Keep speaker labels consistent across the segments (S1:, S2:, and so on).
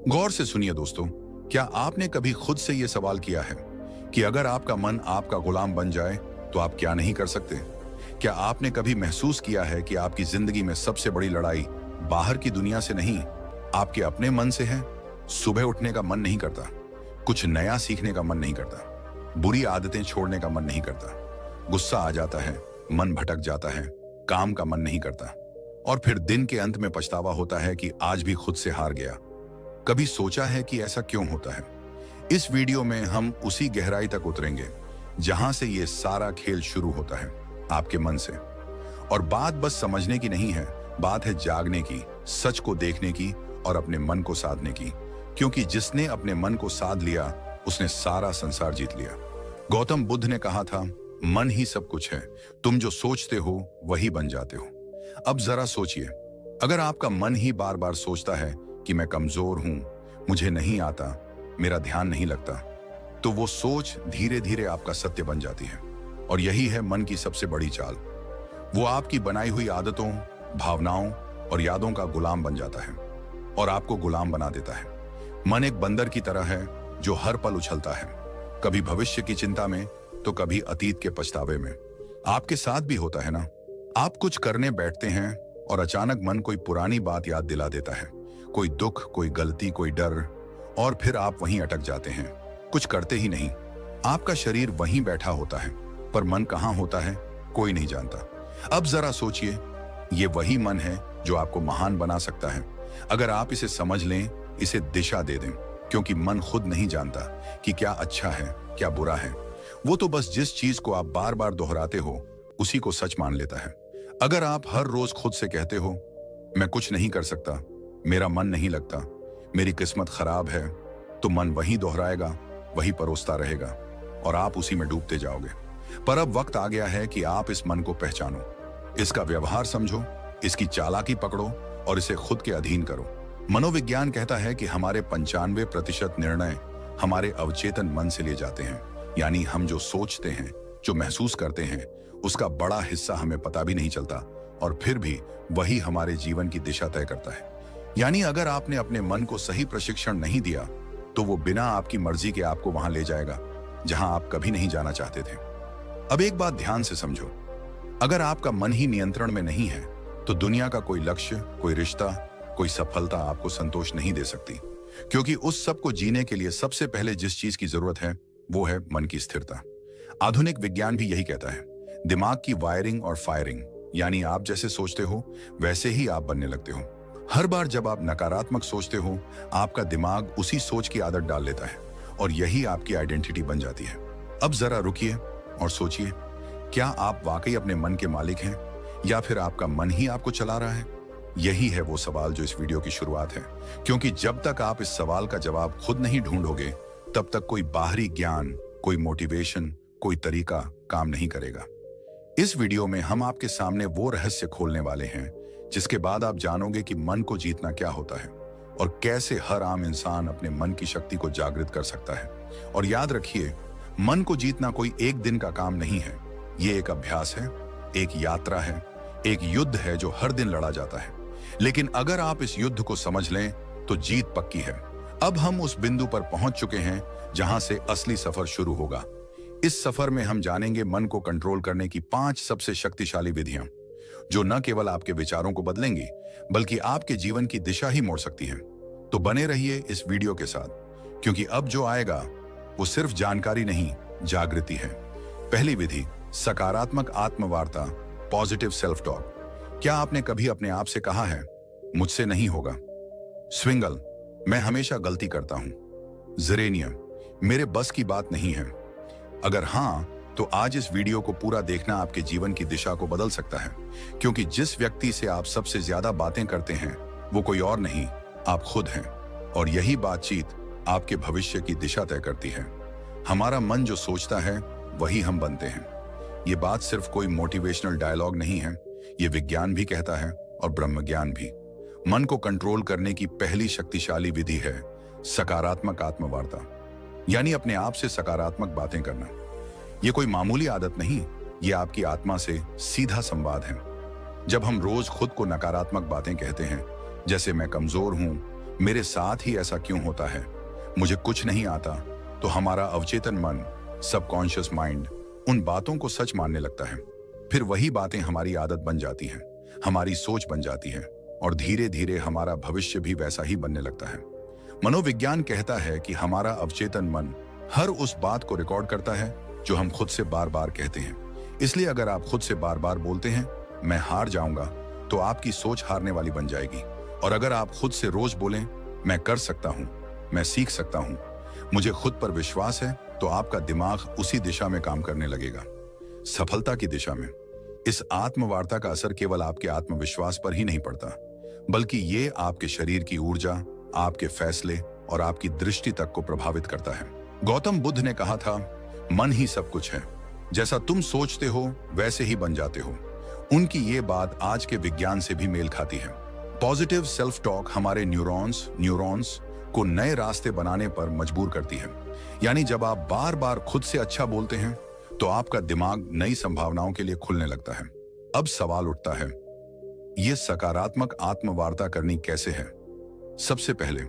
S1: गौर से सुनिए दोस्तों, क्या आपने कभी खुद से यह सवाल किया है कि अगर आपका मन आपका गुलाम बन जाए तो आप क्या नहीं कर सकते? क्या आपने कभी महसूस किया है कि आपकी जिंदगी में सबसे बड़ी लड़ाई बाहर की दुनिया से नहीं, आपके अपने मन से है? सुबह उठने का मन नहीं करता, कुछ नया सीखने का मन नहीं करता, बुरी आदतें छोड़ने का मन नहीं करता, गुस्सा आ जाता है, मन भटक जाता है, काम का मन नहीं करता, और फिर दिन के अंत में पछतावा होता है कि आज भी खुद से हार गया। कभी सोचा है कि ऐसा क्यों होता है? इस वीडियो में हम उसी गहराई तक उतरेंगे जहां से ये सारा खेल शुरू होता है, आपके मन से। और बात बस समझने की नहीं है, बात है जागने की, सच को देखने की और अपने मन को साधने की। क्योंकि जिसने अपने मन को साध लिया उसने सारा संसार जीत लिया। गौतम बुद्ध ने कहा था, मन ही सब कुछ है, तुम जो सोचते हो वही बन जाते हो। अब जरा सोचिए, अगर आपका मन ही बार बार सोचता है कि मैं कमजोर हूं, मुझे नहीं आता, मेरा ध्यान नहीं लगता, तो वो सोच धीरे धीरे आपका सत्य बन जाती है। और यही है मन की सबसे बड़ी चाल। वो आपकी बनाई हुई आदतों, भावनाओं और यादों का गुलाम बन जाता है और आपको गुलाम बना देता है। मन एक बंदर की तरह है जो हर पल उछलता है, कभी भविष्य की चिंता में तो कभी अतीत के पछतावे में। आपके साथ भी होता है ना? आप कुछ करने बैठते हैं और अचानक मन कोई पुरानी बात याद दिला देता है, कोई दुख, कोई गलती, कोई डर, और फिर आप वहीं अटक जाते हैं, कुछ करते ही नहीं। आपका शरीर वहीं बैठा होता है पर मन कहाँ होता है कोई नहीं जानता। अब जरा सोचिए, ये वही मन है जो आपको महान बना सकता है अगर आप इसे समझ लें, इसे दिशा दे दें। क्योंकि मन खुद नहीं जानता कि क्या अच्छा है, क्या बुरा है। वो तो बस जिस चीज को आप बार बार दोहराते हो उसी को सच मान लेता है। अगर आप हर रोज खुद से कहते हो, मैं कुछ नहीं कर सकता, मेरा मन नहीं लगता, मेरी किस्मत खराब है, तो मन वही दोहराएगा, वही परोसता रहेगा और आप उसी में डूबते जाओगे। पर अब वक्त आ गया है कि आप इस मन को पहचानो, इसका व्यवहार समझो, इसकी चालाकी पकड़ो और इसे खुद के अधीन करो। मनोविज्ञान कहता है कि हमारे 95% निर्णय हमारे अवचेतन मन से लिए जाते हैं। यानी हम जो सोचते हैं, जो महसूस करते हैं, उसका बड़ा हिस्सा हमें पता भी नहीं चलता और फिर भी वही हमारे जीवन की दिशा तय करता है। यानी अगर आपने अपने मन को सही प्रशिक्षण नहीं दिया तो वो बिना आपकी मर्जी के आपको वहां ले जाएगा जहां आप कभी नहीं जाना चाहते थे। अब एक बात ध्यान से समझो, अगर आपका मन ही नियंत्रण में नहीं है तो दुनिया का कोई लक्ष्य, कोई रिश्ता, कोई सफलता आपको संतोष नहीं दे सकती। क्योंकि उस सब को जीने के लिए सबसे पहले जिस चीज की जरूरत है वो है मन की स्थिरता। आधुनिक विज्ञान भी यही कहता है, दिमाग की वायरिंग और फायरिंग, यानी आप जैसे सोचते हो वैसे ही आप बनने लगते हो। हर बार जब आप नकारात्मक सोचते हो, आपका दिमाग उसी सोच की आदत डाल लेता है और यही आपकी आइडेंटिटी बन जाती है। अब जरा रुकिए और सोचिए, क्या आप वाकई अपने मन के मालिक हैं या फिर आपका मन ही आपको चला रहा है? यही है वो सवाल जो इस वीडियो की शुरुआत है। क्योंकि जब तक आप इस सवाल का जवाब खुद नहीं ढूंढोगे तब तक कोई बाहरी ज्ञान, कोई मोटिवेशन, कोई तरीका काम नहीं करेगा। इस वीडियो में हम आपके सामने वो रहस्य खोलने वाले हैं जिसके बाद आप जानोगे कि मन को जीतना क्या होता है और कैसे हर आम इंसान अपने मन की शक्ति को जागृत कर सकता है। और याद रखिए, मन को जीतना कोई एक दिन का काम नहीं है, ये एक अभ्यास है, एक यात्रा है, एक युद्ध है जो हर दिन लड़ा जाता है। लेकिन अगर आप इस युद्ध को समझ लें तो जीत पक्की है। अब हम उस बिंदु पर पहुंच चुके हैं जहां से असली सफर शुरू होगा। इस सफर में हम जानेंगे मन को कंट्रोल करने की 5 सबसे शक्तिशाली विधियां जो न केवल आपके विचारों को बदलेंगी बल्कि आपके जीवन की दिशा ही मोड़ सकती हैं। तो बने रहिए इस वीडियो के साथ, क्योंकि अब जो आएगा वो सिर्फ जानकारी नहीं, जागृति है। पहली विधि, सकारात्मक आत्मवार्ता, पॉजिटिव सेल्फ टॉक। क्या आपने कभी अपने आप से कहा है, मुझसे नहीं होगा? स्विंगल, मैं हमेशा गलती करता हूं। जेरेनियम, मेरे बस की बात नहीं है। अगर हां, तो आज इस वीडियो को पूरा देखना आपके जीवन की दिशा को बदल सकता है। क्योंकि जिस व्यक्ति से आप सबसे ज्यादा बातें करते हैं वो कोई और नहीं, आप खुद हैं। और यही बातचीत आपके भविष्य की दिशा तय करती है। हमारा मन जो सोचता है वही हम बनते हैं। ये बात सिर्फ कोई मोटिवेशनल डायलॉग नहीं है, ये विज्ञान भी कहता है और ब्रह्मज्ञान भी। मन को कंट्रोल करने की पहली शक्तिशाली विधि है सकारात्मक आत्मवार्ता, यानी अपने आप से सकारात्मक बातें करना। ये कोई मामूली आदत नहीं, ये आपकी आत्मा से सीधा संवाद है। जब हम रोज खुद को नकारात्मक बातें कहते हैं, जैसे मैं कमजोर हूं, मेरे साथ ही ऐसा क्यों होता है, मुझे कुछ नहीं आता, तो हमारा अवचेतन मन, सबकॉन्शियस माइंड उन बातों को सच मानने लगता है। फिर वही बातें हमारी आदत बन जाती हैं, हमारी सोच बन जाती है और धीरे धीरे हमारा भविष्य भी वैसा ही बनने लगता है। मनोविज्ञान कहता है कि हमारा अवचेतन मन हर उस बात को रिकॉर्ड करता है जो हम खुद से बार बार कहते हैं। इसलिए अगर आप खुद से बार बार बोलते हैं मैं हार जाऊंगा, तो आपकी सोच हारने वाली बन जाएगी। और अगर आप खुद से रोज बोलें मैं कर सकता हूं, मैं सीख सकता हूं, मुझे खुद पर विश्वास है, तो आपका दिमाग उसी दिशा में काम करने लगेगा, सफलता की दिशा में। इस आत्मवार्ता का असर केवल आपके आत्मविश्वास पर ही नहीं पड़ता, बल्कि ये आपके शरीर की ऊर्जा, आपके फैसले और आपकी दृष्टि तक को प्रभावित करता है। गौतम बुद्ध ने कहा था, मन ही सब कुछ है, जैसा तुम सोचते हो वैसे ही बन जाते हो। उनकी ये बात आज के विज्ञान से भी मेल खाती है। पॉजिटिव सेल्फ टॉक हमारे न्यूरॉन्स को नए रास्ते बनाने पर मजबूर करती है। यानी जब आप बार बार खुद से अच्छा बोलते हैं तो आपका दिमाग नई संभावनाओं के लिए खुलने लगता है। अब सवाल उठता है, यह सकारात्मक आत्मवार्ता करनी कैसे है? सबसे पहले,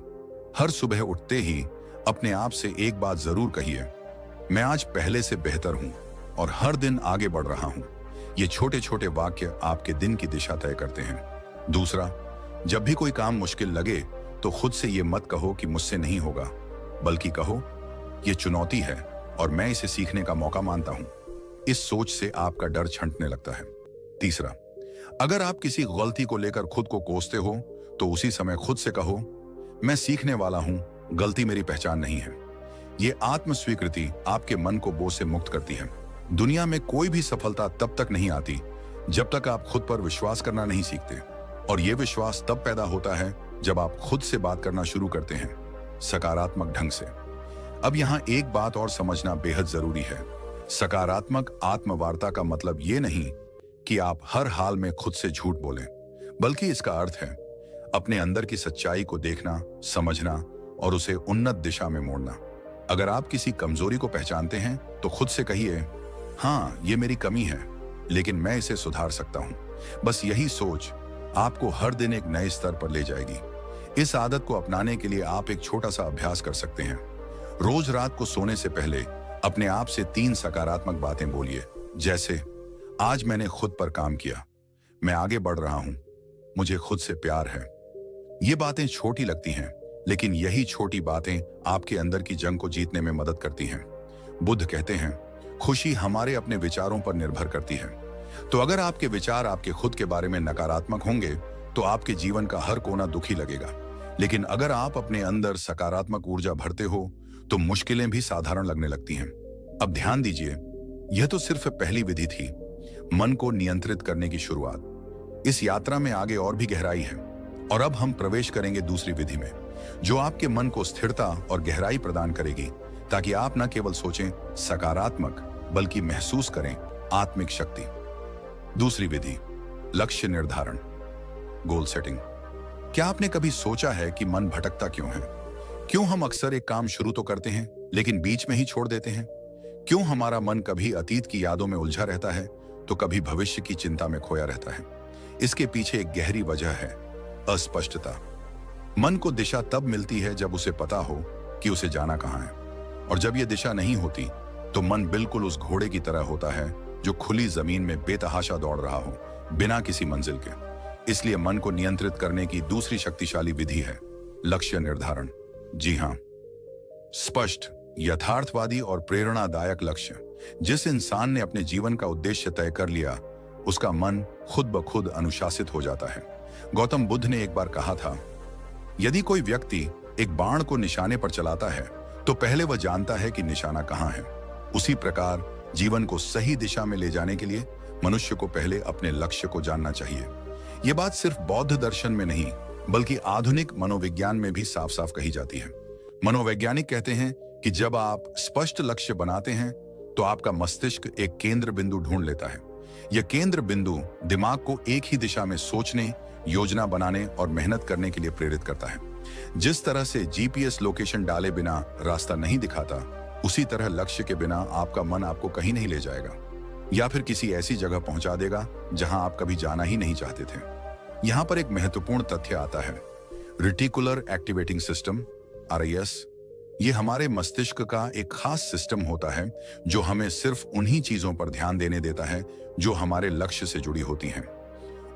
S1: हर सुबह उठते ही अपने आप से एक बात जरूर कहिए, मैं आज पहले से बेहतर हूं और हर दिन आगे बढ़ रहा हूं। ये छोटे छोटे वाक्य आपके दिन की दिशा तय करते हैं। दूसरा, जब भी कोई काम मुश्किल लगे तो खुद से ये मत कहो कि मुझसे नहीं होगा, बल्कि कहो ये चुनौती है और मैं इसे सीखने का मौका मानता हूं। इस सोच से आपका डर छंटने लगता है। तीसरा, अगर आप किसी गलती को लेकर खुद को कोसते हो तो उसी समय खुद से कहो, मैं सीखने वाला हूं, गलती मेरी पहचान नहीं है। ये आत्म स्वीकृति आपके मन को बोझ से मुक्त करती है। दुनिया में कोई भी सफलता तब तक नहीं आती जब तक आप खुद पर विश्वास करना नहीं सीखते, और यह विश्वास तब पैदा होता है जब आप खुद से बात करना शुरू करते हैं, सकारात्मक ढंग से। अब यहां एक बात और समझना बेहद जरूरी है। सकारात्मक आत्मवार्ता का मतलब ये नहीं कि आप हर हाल में खुद से झूठ बोलें, बल्कि इसका अर्थ है अपने अंदर की सच्चाई को देखना, समझना और उसे उन्नत दिशा में मोड़ना। अगर आप किसी कमजोरी को पहचानते हैं तो खुद से कहिए, हाँ ये मेरी कमी है, लेकिन मैं इसे सुधार सकता हूं। बस यही सोच आपको हर दिन एक नए स्तर पर ले जाएगी। इस आदत को अपनाने के लिए आप एक छोटा सा अभ्यास कर सकते हैं। रोज रात को सोने से पहले अपने आप से 3 सकारात्मक बातें बोलिए, जैसे आज मैंने खुद पर काम किया, मैं आगे बढ़ रहा हूं, मुझे खुद से प्यार है। ये बातें छोटी लगती हैं, लेकिन यही छोटी बातें आपके अंदर की जंग को जीतने में मदद करती हैं। बुद्ध कहते हैं, खुशी हमारे अपने विचारों पर निर्भर करती है। तो अगर आपके विचार आपके खुद के बारे में नकारात्मक होंगे तो आपके जीवन का हर कोना दुखी लगेगा। लेकिन अगर आप अपने अंदर सकारात्मक ऊर्जा भरते हो तो मुश्किलें भी साधारण लगने लगती हैं। अब ध्यान दीजिए, यह तो सिर्फ पहली विधि थी, मन को नियंत्रित करने की शुरुआत। इस यात्रा में आगे और भी गहराई है, और अब हम प्रवेश करेंगे दूसरी विधि में, जो आपके मन को स्थिरता और गहराई प्रदान करेगी, ताकि आप न केवल सोचें सकारात्मक, बल्कि महसूस करें आत्मिक शक्ति। दूसरी विधि, लक्ष्य निर्धारण, गोल सेटिंग। क्या आपने कभी सोचा है कि मन भटकता क्यों है? क्यों हम अक्सर एक काम शुरू तो करते हैं लेकिन बीच में ही छोड़ देते हैं? क्यों हमारा मन कभी अतीत की यादों में उलझा रहता है तो कभी भविष्य की चिंता में खोया रहता है? इसके पीछे एक गहरी वजह है, अस्पष्टता। मन को दिशा तब मिलती है जब उसे पता हो कि उसे जाना कहां है, और जब यह दिशा नहीं होती तो मन बिल्कुल उस घोड़े की तरह होता है जो खुली जमीन में बेतहाशा दौड़ रहा हो, बिना किसी मंजिल के। इसलिए मन को नियंत्रित करने की दूसरी शक्तिशाली विधि है लक्ष्य निर्धारण। जी हां, स्पष्ट, यथार्थवादी और प्रेरणादायक लक्ष्य। जिस इंसान ने अपने जीवन का उद्देश्य तय कर लिया, उसका मन खुद ब खुद अनुशासित हो जाता है। गौतम बुद्ध ने एक बार कहा था, यदि कोई व्यक्ति एक बाण को निशाने पर चलाता है तो पहले वह जानता है कि निशाना कहां है। उसी प्रकार जीवन को सही दिशा में ले जाने के लिए मनुष्य को पहले अपने लक्ष्य को जानना चाहिए। यह बात सिर्फ बौद्ध दर्शन में नहीं, बल्कि आधुनिक मनोविज्ञान में भी साफ साफ कही जाती है। मनोवैज्ञानिक कहते हैं कि जब आप स्पष्ट लक्ष्य बनाते हैं तो आपका मस्तिष्क एक केंद्र बिंदु ढूंढ लेता है। यह केंद्र बिंदु दिमाग को एक ही दिशा में सोचने, योजना बनाने और मेहनत करने के लिए प्रेरित करता है। जिस तरह से जीपीएस लोकेशन डाले बिना रास्ता नहीं दिखाता, उसी तरह लक्ष्य के बिना आपका मन आपको कहीं नहीं ले जाएगा, या फिर किसी ऐसी जगह पहुंचा देगा जहां आप कभी जाना ही नहीं चाहते थे। यहां पर एक महत्वपूर्ण तथ्य आता है, रेटिकुलर एक्टिवेटिंग सिस्टम, RIS, ये हमारे मस्तिष्क का एक खास सिस्टम होता है जो हमें सिर्फ उन्हीं चीजों पर ध्यान देने देता है जो हमारे लक्ष्य से जुड़ी होती हैं।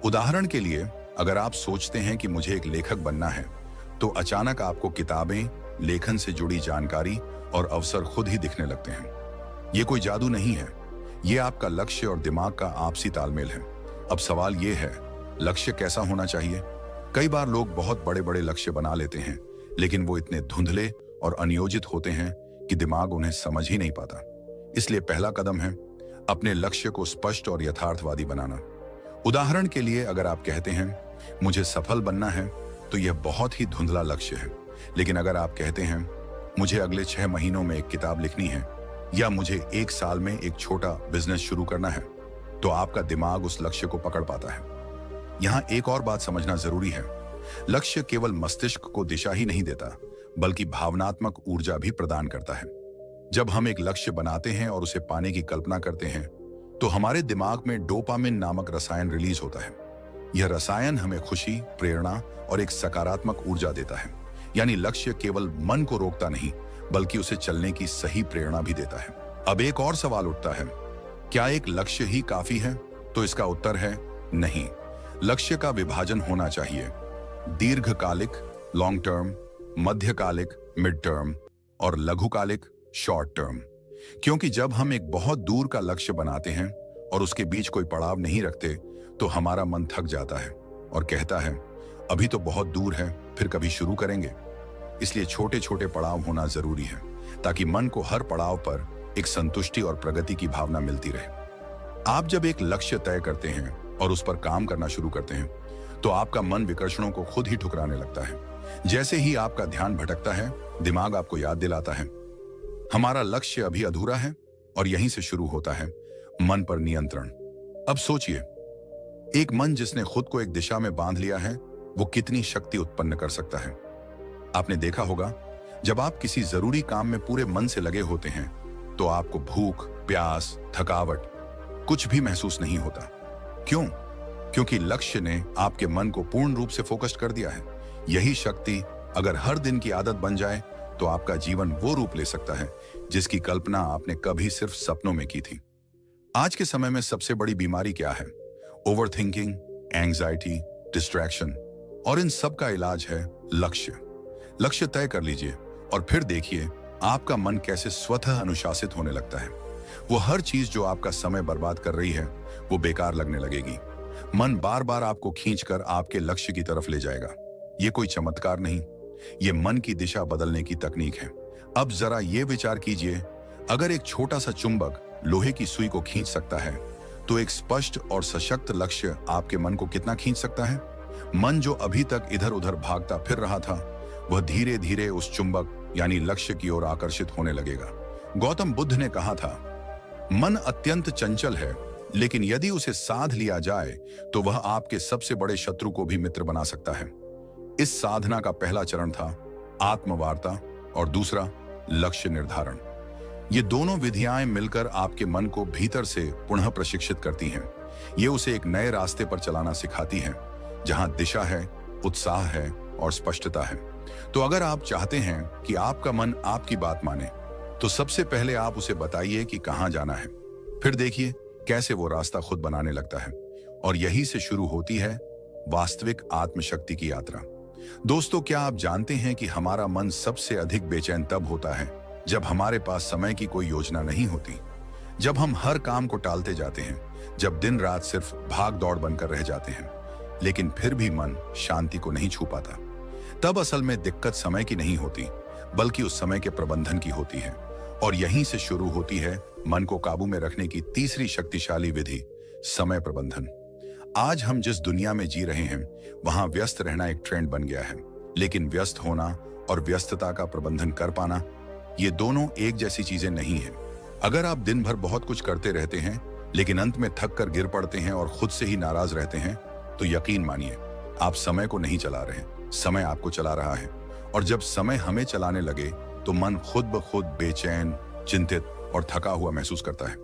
S1: उदाहरण के लिए, अगर आप सोचते हैं कि मुझे एक लेखक बनना है, तो अचानक आपको किताबें, लेखन से जुड़ी जानकारी और अवसर खुद ही दिखने लगते हैं। ये कोई जादू नहीं है, ये आपका लक्ष्य और दिमाग का आपसी तालमेल है। अब सवाल ये है, लक्ष्य कैसा होना चाहिए? कई बार लोग बहुत बड़े बड़े लक्ष्य बना लेते हैं, लेकिन वो इतने धुंधले और अनियोजित होते हैं कि दिमाग उन्हें समझ ही नहीं पाता। इसलिए पहला कदम है अपने लक्ष्य को स्पष्ट और यथार्थवादी बनाना। उदाहरण के लिए, अगर आप कहते हैं मुझे सफल बनना है, तो यह बहुत ही धुंधला लक्ष्य है। लेकिन अगर आप कहते हैं मुझे अगले 6 महीनों में एक किताब लिखनी है, या मुझे 1 साल में एक छोटा बिजनेस शुरू करना है, तो आपका दिमाग उस लक्ष्य को पकड़ पाता है। यहाँ एक और बात समझना जरूरी है, लक्ष्य केवल मस्तिष्क को दिशा ही नहीं देता, बल्कि भावनात्मक ऊर्जा भी प्रदान करता है। जब हम एक लक्ष्य बनाते हैं और उसे पाने की कल्पना करते हैं, तो हमारे दिमाग में डोपामिन नामक रसायन रिलीज होता है। यह रसायन हमें खुशी, प्रेरणा और एक सकारात्मक ऊर्जा देता है। यानी लक्ष्य केवल मन को रोकता नहीं, बल्कि उसे चलने की सही प्रेरणा भी देता है। अब एक और सवाल उठता है, क्या एक लक्ष्य ही काफी है? तो इसका उत्तर है नहीं। लक्ष्य का विभाजन होना चाहिए, दीर्घकालिक, लॉन्ग टर्म, मध्यकालिक, मिड टर्म, और लघुकालिक, शॉर्ट टर्म। क्योंकि जब हम एक बहुत दूर का लक्ष्य बनाते हैं और उसके बीच कोई पड़ाव नहीं रखते, तो हमारा मन थक जाता है और कहता है अभी तो बहुत दूर है, फिर कभी शुरू करेंगे। इसलिए छोटे छोटे पड़ाव होना जरूरी है, ताकि मन को हर पड़ाव पर एक संतुष्टि और प्रगति की भावना मिलती रहे। आप जब एक लक्ष्य तय करते हैं और उस पर काम करना शुरू करते हैं, तो आपका मन विकर्षणों को खुद ही ठुकराने लगता है। जैसे ही आपका ध्यान भटकता है, दिमाग आपको याद दिलाता है हमारा लक्ष्य अभी अधूरा है, और यहीं से शुरू होता है मन पर नियंत्रण। अब सोचिए, एक मन जिसने खुद को एक दिशा में बांध लिया है, वो कितनी शक्ति उत्पन्न कर सकता है। आपने देखा होगा, जब आप किसी जरूरी काम में पूरे मन से लगे होते हैं, तो आपको भूख, प्यास, थकावट कुछ भी महसूस नहीं होता। क्यों? क्योंकि लक्ष्य ने आपके मन को पूर्ण रूप से फोकस्ड कर दिया है। यही शक्ति अगर हर दिन की आदत बन जाए, तो आपका जीवन वो रूप ले सकता है जिसकी कल्पना आपने कभी सिर्फ सपनों में की थी। आज के समय में सबसे बड़ी बीमारी क्या है? ओवरथिंकिंग, एंजाइटी, डिस्ट्रैक्शन, और इन सब का इलाज है लक्ष्य। लक्ष्य तय कर लीजिए और फिर देखिए आपका मन कैसे स्वतः अनुशासित होने लगता है। वो हर चीज जो आपका समय बर्बाद कर रही है, वो बेकार लगने लगेगी। मन बार बार आपको खींचकर आपके लक्ष्य की तरफ ले जाएगा। ये कोई चमत्कार नहीं, ये मन की दिशा बदलने की तकनीक है। अब जरा ये विचार कीजिए, अगर एक छोटा सा चुंबक लोहे की सुई को खींच सकता है, तो एक स्पष्ट और सशक्त लक्ष्य आपके मन को कितना खींच सकता है? मन जो अभी तक इधर उधर भागता फिर रहा था, वह धीरे धीरे उस चुंबक यानी लक्ष्य की ओर आकर्षित होने लगेगा। गौतम बुद्ध ने कहा था, मन अत्यंत चंचल है, लेकिन यदि उसे साध लिया जाए, तो वह आपके सबसे बड़े शत्रु को भी मित्र बना सकता है। इस साधना का पहला चरण था आत्मवार्ता, और दूसरा लक्ष्य निर्धारण। ये दोनों विधियां मिलकर आपके मन को भीतर से पुनः प्रशिक्षित करती हैं। ये उसे एक नए रास्ते पर चलाना सिखाती हैं, जहां दिशा है, उत्साह है और स्पष्टता है। तो अगर आप चाहते हैं कि आपका मन आपकी बात माने, तो सबसे पहले आप उसे बताइए कि कहां जाना है। फिर देखिए कैसे वो रास्ता खुद बनाने लगता है। और यही से शुरू होती है वास्तविक आत्मशक्ति की यात्रा। दोस्तों, क्या आप जानते हैं कि हमारा मन सबसे अधिक बेचैन तब होता है जब हमारे पास समय की कोई योजना नहीं होती, जब हम हर काम को टालते जाते हैं, जब दिन रात सिर्फ भाग दौड़ बनकर रह जाते हैं, लेकिन फिर भी मन शांति को नहीं छू पाता। तब असल में दिक्कत समय की नहीं होती, बल्कि उस समय के प्रबंधन की होती है। और यहीं से शुरू होती है मन को काबू में रखने की तीसरी शक्तिशाली विधि, समय प्रबंधन। आज हम जिस दुनिया में जी रहे हैं, वहां व्यस्त रहना एक ट्रेंड बन गया है, लेकिन व्यस्त होना और व्यस्तता का प्रबंधन कर पाना, ये दोनों एक जैसी चीजें नहीं है। अगर आप दिन भर बहुत कुछ करते रहते हैं, लेकिन अंत में थक कर गिर पड़ते हैं और खुद से ही नाराज रहते हैं, तो यकीन मानिए आप समय को नहीं चला रहे, समय आपको चला रहा है। और जब समय हमें चलाने लगे, तो मन खुद ब खुद बेचैन, चिंतित और थका हुआ महसूस करता है।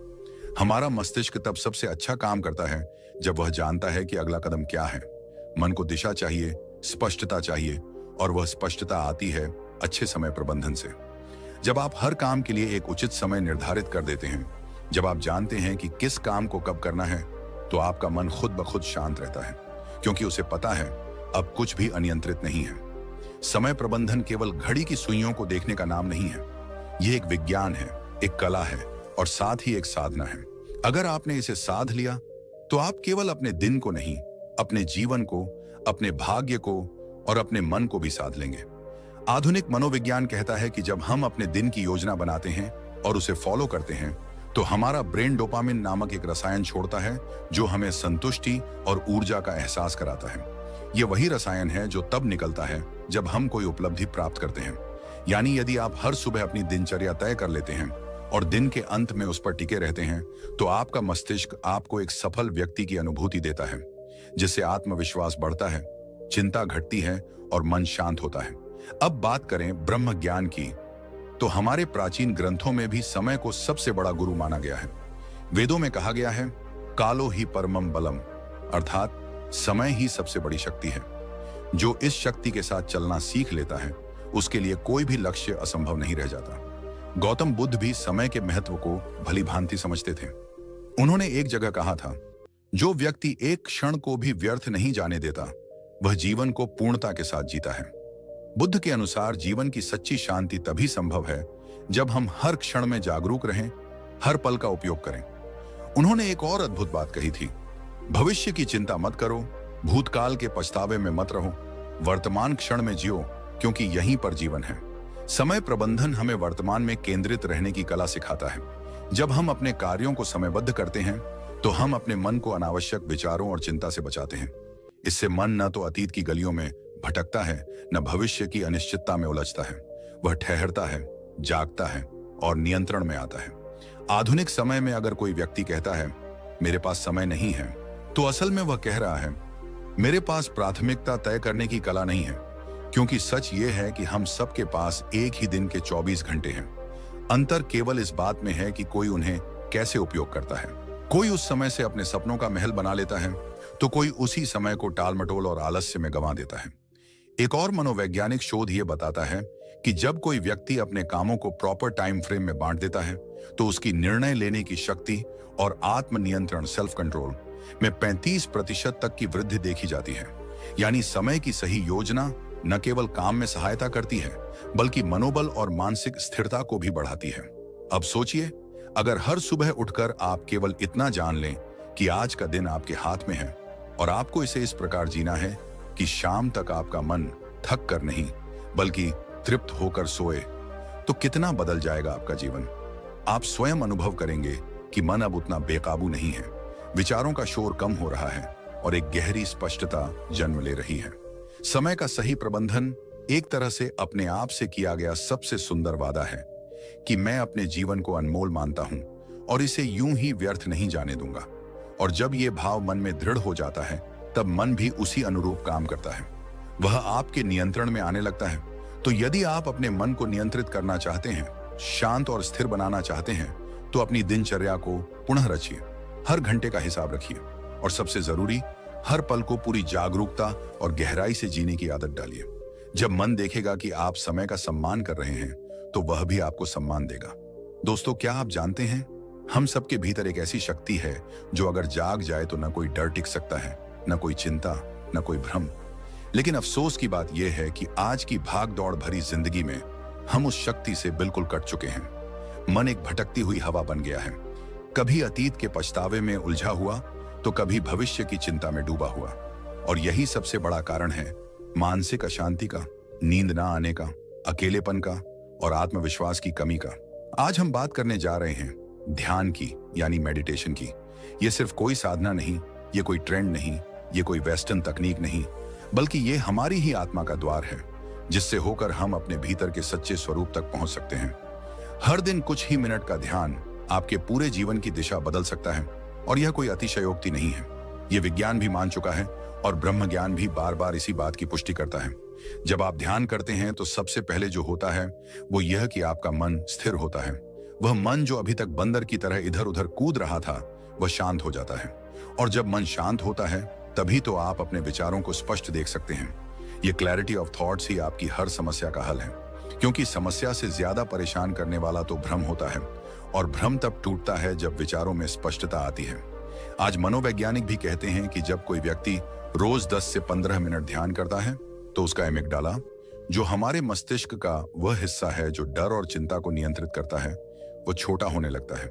S1: हमारा मस्तिष्क तब सबसे अच्छा काम करता है जब वह जानता है कि अगला कदम क्या है। मन को दिशा चाहिए, स्पष्टता चाहिए, और वह स्पष्टता आती है अच्छे समय प्रबंधन से। जब आप हर काम के लिए एक उचित समय निर्धारित कर देते हैं, जब आप जानते हैं कि किस काम को कब करना है, तो आपका मन खुद ब खुद शांत रहता है, क्योंकि उसे पता है अब कुछ भी अनियंत्रित नहीं है। समय प्रबंधन केवल घड़ी की सुइयों को देखने का नाम नहीं है। यह एक विज्ञान है, एक कला है और साथ ही एक साधना है। अगर आपने इसे साध लिया तो आप केवल अपने दिन को नहीं, अपने जीवन को, अपने भाग्य को और अपने मन को भी साध लेंगे। आधुनिक मनोविज्ञान कहता है कि जब हम अपने दिन की योजना बनाते हैं और उसे फॉलो करते हैं, तो हमारा ब्रेन डोपामिन नामक एक रसायन छोड़ता है जो हमें संतुष्टि और ऊर्जा का एहसास कराता है। यह वही रसायन है जो तब निकलता है जब हम कोई उपलब्धि प्राप्त करते हैं। यानी यदि आप हर सुबह अपनी दिनचर्या तय कर लेते हैं और दिन के अंत में उस पर टिके रहते हैं, तो आपका मस्तिष्क आपको एक सफल व्यक्ति की अनुभूति देता है, जिससे आत्मविश्वास बढ़ता है, चिंता घटती है और मन शांत होता है। अब बात करें ब्रह्म ज्ञान की, तो हमारे प्राचीन ग्रंथों में भी समय को सबसे बड़ा गुरु माना गया है। वेदों में कहा गया है, कालो ही परमम बलम, अर्थात समय ही सबसे बड़ी शक्ति है। जो इस शक्ति के साथ चलना सीख लेता है, उसके लिए कोई भी लक्ष्य असंभव नहीं रह जाता। गौतम बुद्ध भी समय के महत्व को भली भांति समझते थे। उन्होंने एक जगह कहा था, जो व्यक्ति एक क्षण को भी व्यर्थ नहीं जाने देता, वह जीवन को पूर्णता के साथ जीता है। बुद्ध के अनुसार जीवन की सच्ची शांति तभी संभव है जब हम हर क्षण में जागरूक रहें, हर पल का उपयोग करें। उन्होंने एक और अद्भुत बात कही थी, भविष्य की चिंता मत करो, भूतकाल के पछतावे में मत रहो, वर्तमान क्षण में जियो, क्योंकि यहीं पर जीवन है। समय प्रबंधन हमें वर्तमान में केंद्रित रहने की कला सिखाता है। जब हम अपने कार्यों को समयबद्ध करते हैं, तो हम अपने मन को अनावश्यक विचारों और चिंता से बचाते हैं। इससे मन न तो अतीत की गलियों में भटकता है, न भविष्य की अनिश्चितता में उलझता है। वह ठहरता है, जागता है और नियंत्रण में आता है। आधुनिक समय में अगर कोई व्यक्ति कहता है, मेरे पास समय नहीं है, तो असल में वह कह रहा है, मेरे पास प्राथमिकता तय करने की कला नहीं है। क्योंकि सच ये है कि हम सबके पास एक ही दिन के 24 घंटे हैं। अंतर केवल इस बात में है कि कोई उन्हें कैसे उपयोग करता है। कोई उस समय से अपने सपनों का महल बना लेता है, तो कोई उसी समय को टालमटोल और आलस्य में गंवा देता है। एक और मनोवैज्ञानिक शोध ये बताता है कि जब कोई व्यक्ति अपने कामों को प्रॉपर टाइम फ्रेम में बांट देता है, तो उसकी निर्णय लेने की शक्ति और आत्मनियंत्रण सेल्फ कंट्रोल में 35% तक की वृद्धि देखी जाती है। यानी समय की सही योजना न केवल काम में सहायता करती है, बल्कि मनोबल और मानसिक स्थिरता को भी बढ़ाती है। अब सोचिए, अगर हर सुबह उठकर आप केवल इतना जान लें कि आज का दिन आपके हाथ में है और आपको इसे इस प्रकार जीना है कि शाम तक आपका मन थक कर नहीं, बल्कि तृप्त होकर सोए, तो कितना बदल जाएगा आपका जीवन। आप स्वयं अनुभव करेंगे कि मन अब उतना बेकाबू नहीं है, विचारों का शोर कम हो रहा है और एक गहरी स्पष्टता जन्म ले रही है। समय का सही प्रबंधन एक तरह से अपने आप से किया गया सबसे सुंदर वादा है कि मैं अपने जीवन को अनमोल मानता हूं और इसे यूं ही व्यर्थ नहीं जाने दूंगा। और जब यह भाव मन में दृढ़ हो जाता है, तब मन भी उसी अनुरूप काम करता है, वह आपके नियंत्रण में आने लगता है। तो यदि आप अपने मन को नियंत्रित करना चाहते हैं, शांत और स्थिर बनाना चाहते हैं, तो अपनी दिनचर्या को पुनः रचिए, हर घंटे का हिसाब रखिए और सबसे जरूरी, हर पल को पूरी जागरूकता और गहराई से जीने की आदत डालिए। जब मन देखेगा कि आप समय का सम्मान कर रहे हैं, तो वह भी आपको सम्मान देगा। दोस्तों, क्या आप जानते हैं, हम सबके भीतर एक ऐसी शक्ति है जो अगर जाग जाए तो न कोई डर टिक सकता है, न कोई चिंता, न कोई भ्रम। लेकिन अफसोस की बात यह है कि आज की भाग दौड़ भरी जिंदगी में हम उस शक्ति से बिल्कुल कट चुके हैं। मन एक भटकती हुई हवा बन गया है, कभी अतीत के पछतावे में उलझा हुआ, तो कभी भविष्य की चिंता में डूबा हुआ। और यही सबसे बड़ा कारण है मानसिक अशांति का, नींद ना आने का, अकेलेपन का और आत्मविश्वास की कमी का। आज हम बात करने जा रहे हैं ध्यान की, यानी मेडिटेशन की। ये सिर्फ कोई साधना नहीं, ये कोई ट्रेंड नहीं, ये कोई वेस्टर्न तकनीक नहीं, बल्कि ये हमारी ही आत्मा का द्वार है, जिससे होकर हम अपने भीतर के सच्चे स्वरूप तक पहुंच सकते हैं। हर दिन कुछ ही मिनट का ध्यान आपके पूरे जीवन की दिशा बदल सकता है। और यह कोई अतिशयोक्ति नहीं है, यह विज्ञान भी मान चुका है और ब्रह्म ज्ञान भी बार बार इसी बात की पुष्टि करता है। जब आप ध्यान करते हैं, तो सबसे पहले जो होता है वो यह कि आपका मन स्थिर होता है। वह मन जो अभी तक बंदर की तरह इधर उधर कूद रहा था, वह शांत हो जाता है। और जब मन शांत होता है, तभी तो आप अपने विचारों को स्पष्ट देख सकते हैं। ये क्लैरिटी ऑफ थॉट्स ही आपकी हर समस्या का हल है, क्योंकि समस्या से ज्यादा परेशान करने वाला तो भ्रम होता है, और भ्रम तब टूटता है जब विचारों में स्पष्टता आती है। आज मनोवैज्ञानिक भी कहते हैं कि जब कोई व्यक्ति रोज 10 से 15 मिनट ध्यान करता है तो उसका एमिग्डाला, जो हमारे मस्तिष्क का वह हिस्सा है जो डर और चिंता को नियंत्रित करता है, वो छोटा होने लगता है,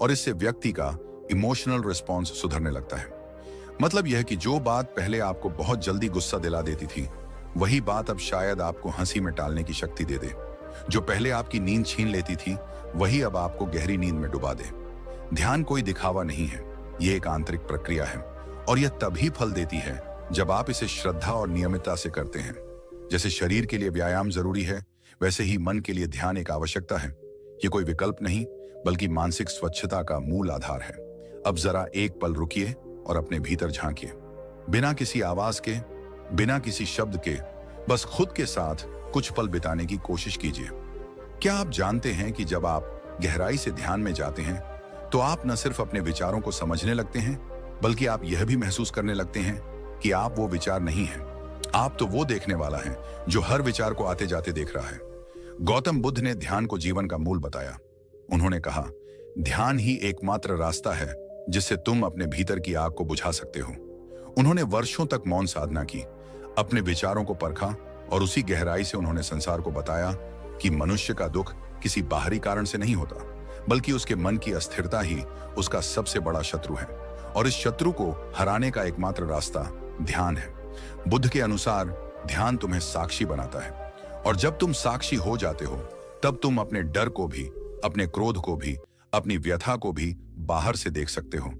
S1: और इससे व्यक्ति का इमोशनल रिस्पॉन्स सुधरने लगता है। मतलब यह कि जो बात पहले आपको बहुत जल्दी गुस्सा दिला देती थी, वही बात अब शायद आपको हंसी में टालने की शक्ति दे दे। जो पहले आपकी नींद छीन लेती थी, वही अब आपको गहरी नींद में डुबा दे। ध्यान कोई दिखावा नहीं है, ये एक आंतरिक प्रक्रिया है, और यह तभी फल देती है जब आप इसे श्रद्धा और नियमितता से करते हैं। जैसे शरीर के लिए व्यायाम जरूरी है, वैसे ही मन के लिए ध्यान एक आवश्यकता है। ये कोई विकल्प नहीं, बल्कि मानसिक स्वच्छता का मूल आधार है। अब जरा एक पल रुकिए और अपने भीतर झांकिए, बिना किसी आवाज के, बिना किसी शब्द के, बस खुद के साथ कुछ पल बिताने की कोशिश कीजिए। क्या आप जानते हैं कि जब आप गहराई से ध्यान में जाते हैं तो आप न सिर्फ अपने विचारों को समझने लगते हैं, बल्कि आप यह भी महसूस करने लगते हैं कि आप वो विचार नहीं हैं। आप तो वो देखने वाला है जो हर विचार को आते जाते देख रहा है। गौतम बुद्ध ने ध्यान को जीवन का मूल बताया। उन्होंने कहा, ध्यान ही एकमात्र रास्ता है जिससे तुम अपने भीतर की आग को बुझा सकते हो। उन्होंने वर्षों तक मौन साधना की, अपने विचारों को परखा, और उसी गहराई से उन्होंने संसार को बताया कि मनुष्य का दुख किसी बाहरी कारण से नहीं होता, बल्कि उसके मन की अस्थिरता ही उसका सबसे बड़ा शत्रु है, और इस शत्रु को हराने का एकमात्र रास्ता ध्यान है। बुद्ध के अनुसार ध्यान तुम्हें साक्षी बनाता है, और जब तुम साक्षी हो जाते हो, तब तुम अपने डर को भी, अपने क्रोध को भी, अपनी व्यथा को भी बाहर से देख सकते हो।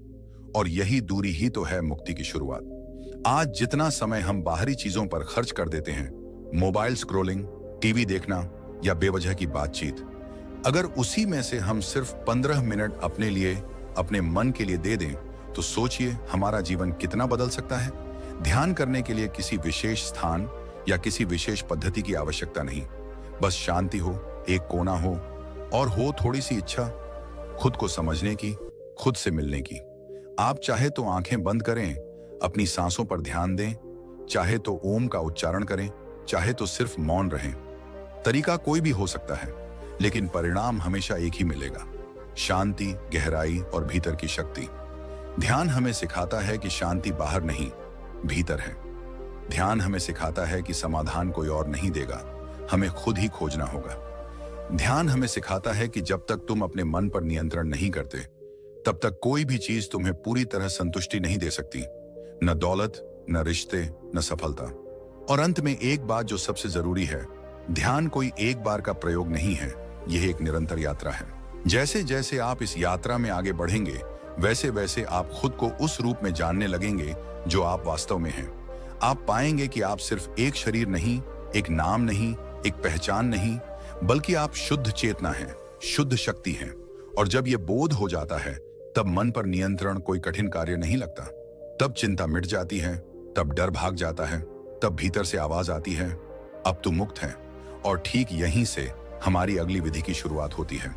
S1: और यही दूरी ही तो है मुक्ति की शुरुआत। आज जितना समय हम बाहरी चीजों पर खर्च कर देते हैं, मोबाइल स्क्रोलिंग, टीवी देखना या बेवजह की बातचीत, अगर उसी में से हम सिर्फ 15 मिनट अपने लिए, अपने मन के लिए दे दें, तो सोचिए हमारा जीवन कितना बदल सकता है। ध्यान करने के लिए किसी विशेष स्थान या किसी विशेष पद्धति की आवश्यकता नहीं, बस शांति हो, एक कोना हो, और हो थोड़ी सी इच्छा खुद को समझने की, खुद से मिलने की। आप चाहे तो आंखें बंद करें, अपनी सांसों पर ध्यान दें, चाहे तो ओम का उच्चारण करें, चाहे तो सिर्फ मौन रहें। तरीका कोई भी हो सकता है, लेकिन परिणाम हमेशा एक ही मिलेगा, शांति, गहराई और भीतर की शक्ति। ध्यान हमें सिखाता है कि शांति बाहर नहीं, भीतर है। ध्यान हमें सिखाता है कि समाधान कोई और नहीं देगा, हमें खुद ही खोजना होगा। ध्यान हमें सिखाता है कि जब तक तुम अपने मन पर नियंत्रण नहीं करते, तब तक कोई भी चीज तुम्हें पूरी तरह संतुष्टि नहीं दे सकती, न दौलत, न रिश्ते, न सफलता। और अंत में एक बात जो सबसे जरूरी है, ध्यान कोई एक बार का प्रयोग नहीं है, यह एक निरंतर यात्रा है। जैसे जैसे आप इस यात्रा में आगे बढ़ेंगे, वैसे वैसे आप खुद को उस रूप में जानने लगेंगे जो आप वास्तव में हैं। आप पाएंगे कि आप सिर्फ एक शरीर नहीं, एक नाम नहीं, एक पहचान नहीं, बल्कि आप शुद्ध चेतना हैं, शुद्ध शक्ति हैं। और जब यह बोध हो जाता है, तब मन पर नियंत्रण कोई कठिन कार्य नहीं लगता। तब चिंता मिट जाती है, तब डर भाग जाता है, तब भीतर से आवाज आती है, अब तुम मुक्त है। और ठीक यहीं से हमारी अगली विधि की शुरुआत होती है,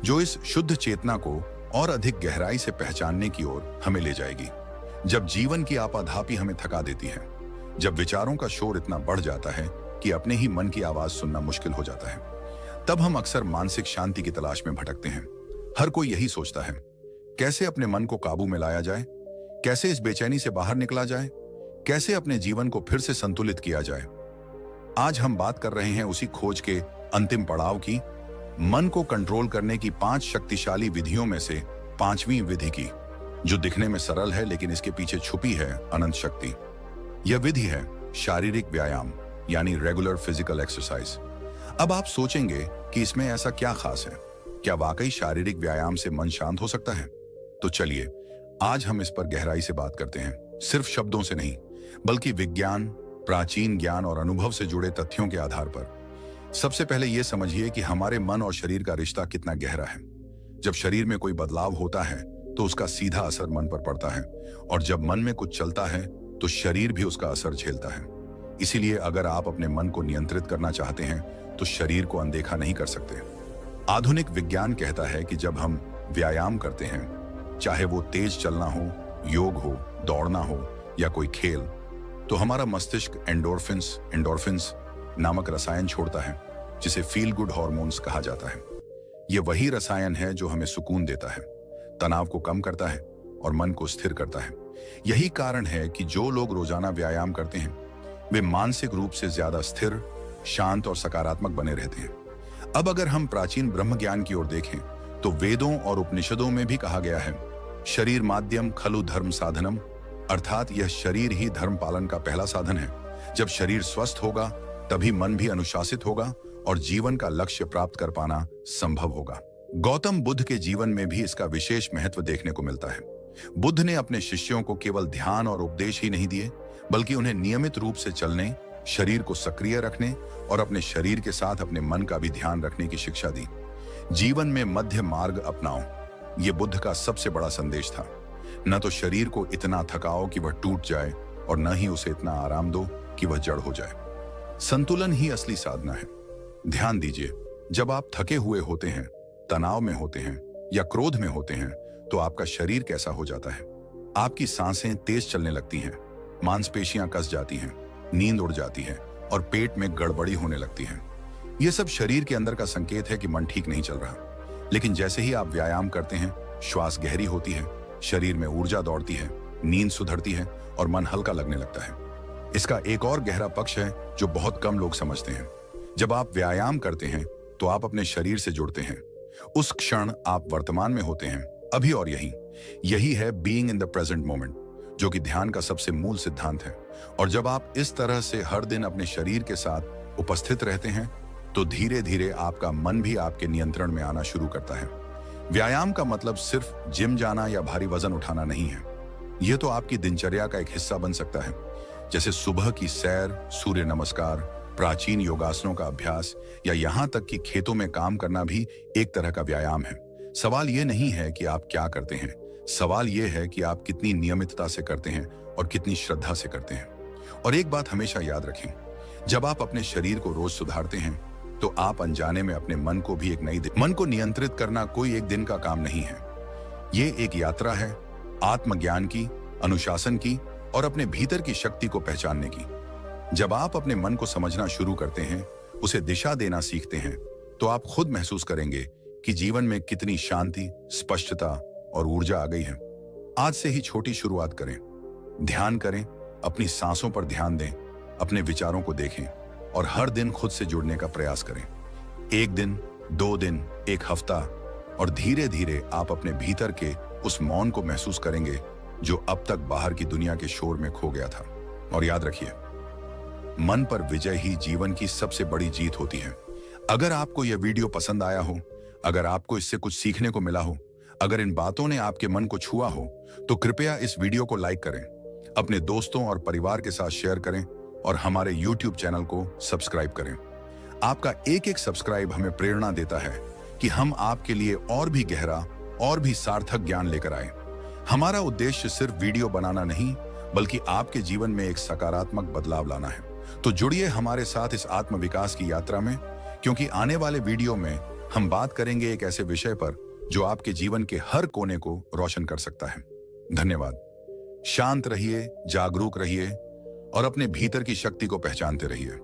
S1: जो इस शुद्ध चेतना को और अधिक गहराई से पहचानने की ओर हमें ले जाएगी। जब जीवन की आपाधापी हमें थका देती है, जब विचारों का शोर इतना बढ़ जाता है कि अपने ही मन की आवाज सुनना मुश्किल हो जाता है, तब हम अक्सर मानसिक शांति की तलाश में भटकते हैं। हर कोई यही सोचता है, कैसे अपने मन को काबू में लाया जाए, कैसे इस बेचैनी से बाहर निकला जाए, कैसे अपने जीवन को फिर से संतुलित किया जाए। आज हम बात कर रहे हैं उसी खोज के अंतिम पड़ाव की, मन को कंट्रोल करने की 5 शक्तिशाली विधियों में से 5वीं विधि की, जो दिखने में सरल है लेकिन इसके पीछे छुपी है अनंत शक्ति। यह विधि है शारीरिक व्यायाम, यानी रेगुलर फिजिकल एक्सरसाइज। अब आप सोचेंगे कि इसमें ऐसा क्या खास है, क्या वाकई शारीरिक व्यायाम से मन शांत हो सकता है? तो चलिए आज हम इस पर गहराई से बात करते हैं, सिर्फ शब्दों से नहीं, बल्कि विज्ञान, प्राचीन ज्ञान और अनुभव से जुड़े तथ्यों के आधार पर। सबसे पहले यह समझिए कि हमारे मन और शरीर का रिश्ता कितना गहरा है। जब शरीर में कोई बदलाव होता है तो उसका सीधा असर मन पर पड़ता है, और जब मन में कुछ चलता है तो शरीर भी उसका असर झेलता है। इसीलिए अगर आप अपने मन को नियंत्रित करना चाहते हैं तो शरीर को अनदेखा नहीं कर सकते। आधुनिक विज्ञान कहता है कि जब हम व्यायाम करते हैं, चाहे वो तेज चलना हो, योग हो, दौड़ना हो या कोई खेल, तो हमारा मस्तिष्क एंडोर्फिन्स एंडोर्फिन्स नामक रसायन छोड़ता है, जिसे फील गुड हॉर्मोन्स कहा जाता है। ये वही रसायन है जो हमें सुकून देता है, तनाव को कम करता है और मन को स्थिर करता है। यही कारण है कि जो लोग रोजाना व्यायाम करते हैं वे मानसिक रूप से ज्यादा स्थिर, शांत और सकारात्मक बने रहते हैं। अब अगर हम प्राचीन ब्रह्म ज्ञान की ओर देखें तो वेदों और उपनिषदों में भी कहा गया है, शरीर माध्यम खलु धर्म साधनम, अर्थात यह शरीर ही धर्म पालन का पहला साधन है। जब शरीर स्वस्थ होगा तभी मन भी अनुशासित होगा और जीवन का लक्ष्य प्राप्त कर पाना संभव होगा। गौतम बुद्ध के जीवन में भी इसका विशेष महत्व देखने को मिलता है। बुद्ध ने अपने शिष्यों को केवल ध्यान और उपदेश ही नहीं दिए, बल्कि उन्हें नियमित रूप से चलने, शरीर को सक्रिय रखने और अपने शरीर के साथ अपने मन का भी ध्यान रखने की शिक्षा दी। जीवन में मध्य मार्ग अपनाओ, ये बुद्ध का सबसे बड़ा संदेश था। न तो शरीर को इतना थकाओ कि वह टूट जाए और न ही उसे इतना आराम दो कि वह जड़ हो जाए। संतुलन ही असली साधना है। ध्यान दीजिए, जब आप थके हुए होते हैं, तनाव में होते हैं या क्रोध में होते हैं तो आपका शरीर कैसा हो जाता है? आपकी सांसें तेज चलने लगती हैं, मांसपेशियां कस जाती हैं, नींद उड़ जाती है और पेट में गड़बड़ी होने लगती है। यह सब शरीर के अंदर का संकेत है कि मन ठीक नहीं चल रहा। लेकिन जैसे ही आप व्यायाम करते हैं, श्वास गहरी होती है, शरीर में ऊर्जा दौड़ती है, नींद सुधरती है और मन हल्का लगने लगता है। इसका एक और गहरा पक्ष है जो बहुत कम लोग समझते हैं। जब आप व्यायाम करते हैं तो आप अपने शरीर से जुड़ते हैं। उस क्षण आप वर्तमान में होते हैं, अभी और यही है being in the present moment, जो कि ध्यान का सबसे मूल सिद्धांत है। और जब आप इस तरह से हर दिन अपने शरीर के साथ उपस्थित रहते हैं तो धीरे धीरे आपका मन भी आपके नियंत्रण में आना शुरू करता है। व्यायाम का मतलब सिर्फ जिम जाना या भारी वजन उठाना नहीं है। यह तो आपकी दिनचर्या का एक हिस्सा बन सकता है, जैसे सुबह की सैर, सूर्य नमस्कार, प्राचीन योगासनों का अभ्यास या यहाँ तक कि खेतों में काम करना भी एक तरह का व्यायाम है। सवाल ये नहीं है कि आप क्या करते हैं, सवाल यह है कि आप कितनी नियमितता से करते हैं और कितनी श्रद्धा से करते हैं। और एक बात हमेशा याद रखें, जब आप अपने शरीर को रोज सुधारते हैं तो आप अनजाने में अपने मन को भी एक नई मन को नियंत्रित करना कोई एक दिन का काम नहीं है। ये एक यात्रा है, आत्मज्ञान की, अनुशासन की और अपने भीतर की शक्ति को पहचानने की। जब आप अपने मन को समझना शुरू करते हैं, उसे दिशा देना सीखते हैं, तो आप खुद महसूस करेंगे कि जीवन में कितनी शांति, स्पष्टता और ऊर्जा आ गई है। आज से ही छोटी शुरुआत करें, ध्यान करें, अपनी सांसों पर ध्यान दें, अपने विचारों को देखें और हर दिन खुद से जुड़ने का प्रयास करें। एक दिन, 2 दिन, एक हफ्ता और धीरे धीरे आप अपने भीतर के उस मौन को महसूस करेंगे जो अब तक बाहर की दुनिया के शोर में खो गया था। और याद रखिए, मन पर विजय ही जीवन की सबसे बड़ी जीत होती है। अगर आपको यह वीडियो पसंद आया हो, अगर आपको इससे कुछ सीखने को मिला हो, अगर इन बातों ने आपके मन को छुआ हो, तो कृपया इस वीडियो को लाइक करें, अपने दोस्तों और परिवार के साथ शेयर करें और हमारे YouTube चैनल को सब्सक्राइब करें। आपका एक एक सब्सक्राइब हमें प्रेरणा देता है कि हम आपके लिए और भी गहरा और भी सार्थक ज्ञान लेकर आए। हमारा उद्देश्य सिर्फ वीडियो बनाना नहीं, बल्कि आपके जीवन में एक सकारात्मक बदलाव लाना है। तो जुड़िए हमारे साथ इस आत्म विकास की यात्रा में, क्योंकि आने वाले वीडियो में हम बात करेंगे एक ऐसे विषय पर जो आपके जीवन के हर कोने को रोशन कर सकता है। धन्यवाद। शांत रहिए, जागरूक रहिए और अपने भीतर की शक्ति को पहचानते रहिए।